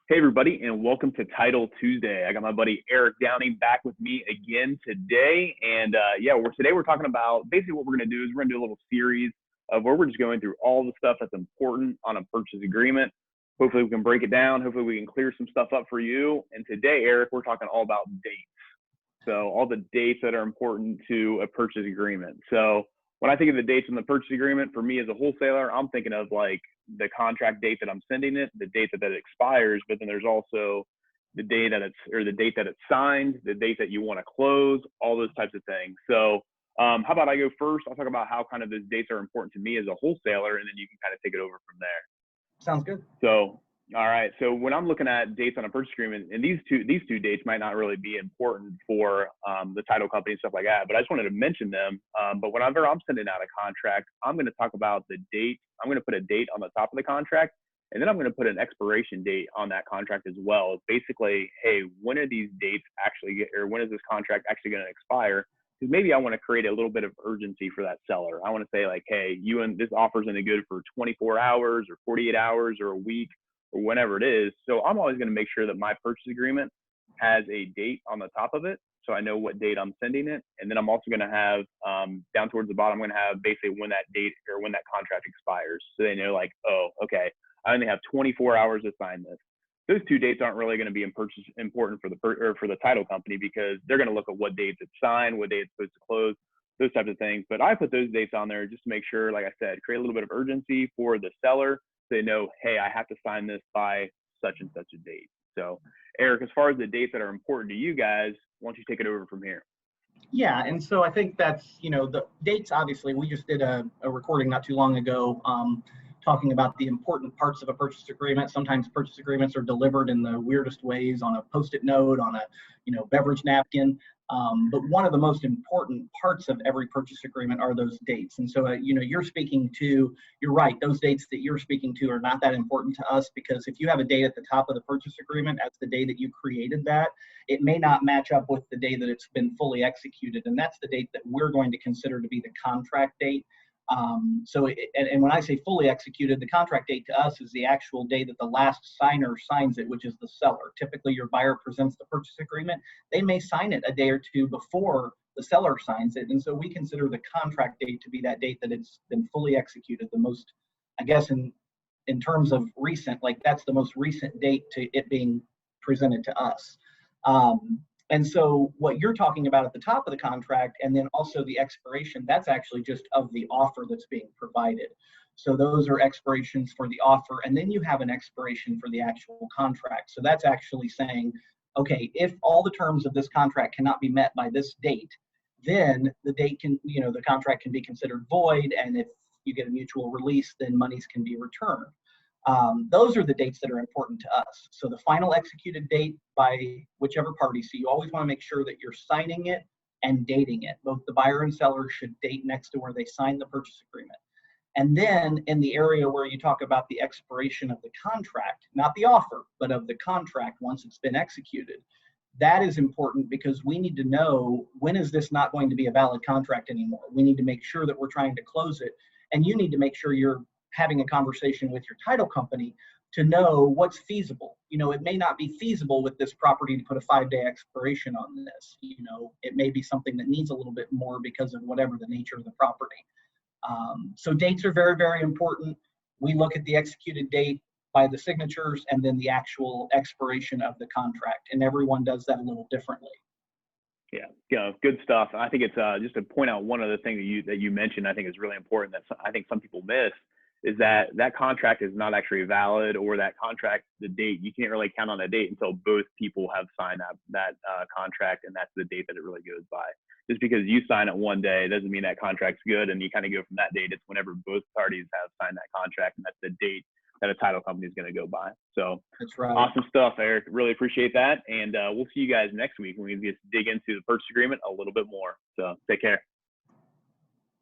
Hey everybody, and welcome to Title Tuesday. I got my buddy Eric Downing back with me again today, and today we're talking about basically what we're going to do is we're going to do a little series of where we're just going through all the stuff that's important on a purchase agreement. Hopefully we can break it down. Hopefully we can clear some stuff up for you. And today, Eric, we're talking all about dates. So all the dates that are important to a purchase agreement. So when I think of the dates in the purchase agreement, for me as a wholesaler, I'm thinking of like the contract date that I'm sending it, the date that it expires, but then there's also the day that the date that it's signed, the date that you want to close, all those types of things. So how about I go first? I'll talk about how kind of those dates are important to me as a wholesaler, and then you can kind of take it over from there. Sounds good. So, all right. So when I'm looking at dates on a purchase agreement, and these two dates might not really be important for the title company and stuff like that, but I just wanted to mention them. But whenever I'm sending out a contract, I'm going to talk about the date. I'm going to put a date on the top of the contract, and then I'm going to put an expiration date on that contract as well. It's basically, hey, when are these dates when is this contract actually going to expire? Because maybe I want to create a little bit of urgency for that seller. I want to say like, hey, this offer's only good for 24 hours or 48 hours or a week or whenever it is. So I'm always going to make sure that my purchase agreement has a date on the top of it, so I know what date I'm sending it. And then I'm also going to have down towards the bottom, I'm going to have basically when that date or when that contract expires. So they know like, oh, okay, I only have 24 hours to sign this. Those two dates aren't really going to be important for the title company, because they're going to look at what dates it's signed, what day it's supposed to close, those types of things. But I put those dates on there just to make sure, like I said, create a little bit of urgency for the seller. So they know, hey, I have to sign this by such and such a date. So Eric, as far as the dates that are important to you guys, why don't you take it over from here? Yeah, and so I think that's, the dates, obviously, we just did a recording not too long ago talking about the important parts of a purchase agreement. Sometimes purchase agreements are delivered in the weirdest ways, on a Post-it note, on a, beverage napkin. But one of the most important parts of every purchase agreement are those dates. And so, you're right, those dates that you're speaking to are not that important to us, because if you have a date at the top of the purchase agreement, that's the day that you created that, it may not match up with the day that it's been fully executed. And that's the date that we're going to consider to be the contract date. And when I say fully executed, the contract date to us is the actual day that the last signer signs it, which is the seller. Typically, your buyer presents the purchase agreement. They may sign it a day or two before the seller signs it. And so we consider the contract date to be that date that it's been fully executed. The most, I guess, in terms of recent, like that's the most recent date to it being presented to us. And so what you're talking about at the top of the contract, and then also the expiration, that's actually just of the offer that's being provided. So those are expirations for the offer, and then you have an expiration for the actual contract. So that's actually saying, okay, if all the terms of this contract cannot be met by this date, then the contract can be considered void, and if you get a mutual release, then monies can be returned. Those are the dates that are important to us. So the final executed date by whichever party. So you always want to make sure that you're signing it and dating it. Both the buyer and seller should date next to where they signed the purchase agreement. And then in the area where you talk about the expiration of the contract, not the offer, but of the contract once it's been executed, that is important, because we need to know, when is this not going to be a valid contract anymore? We need to make sure that we're trying to close it. And you need to make sure you're having a conversation with your title company to know what's feasible. It may not be feasible with this property to put a 5-day expiration on this. It may be something that needs a little bit more because of whatever the nature of the property. So dates are very, very important. We look at the executed date by the signatures and then the actual expiration of the contract, and everyone does that a little differently. Yeah, good stuff. I think it's just to point out one other thing that you mentioned, I think is really important, that I think some people miss, is that contract is not actually valid, or that contract, the date, you can't really count on a date until both people have signed that contract, and that's the date that it really goes by. Just because you sign it one day doesn't mean that contract's good, and you kind of go from that date. It's whenever both parties have signed that contract, and that's the date that a title company is going to go by. So that's right. Awesome stuff, Eric. Really appreciate that. And we'll see you guys next week when we get to dig into the purchase agreement a little bit more. So take care.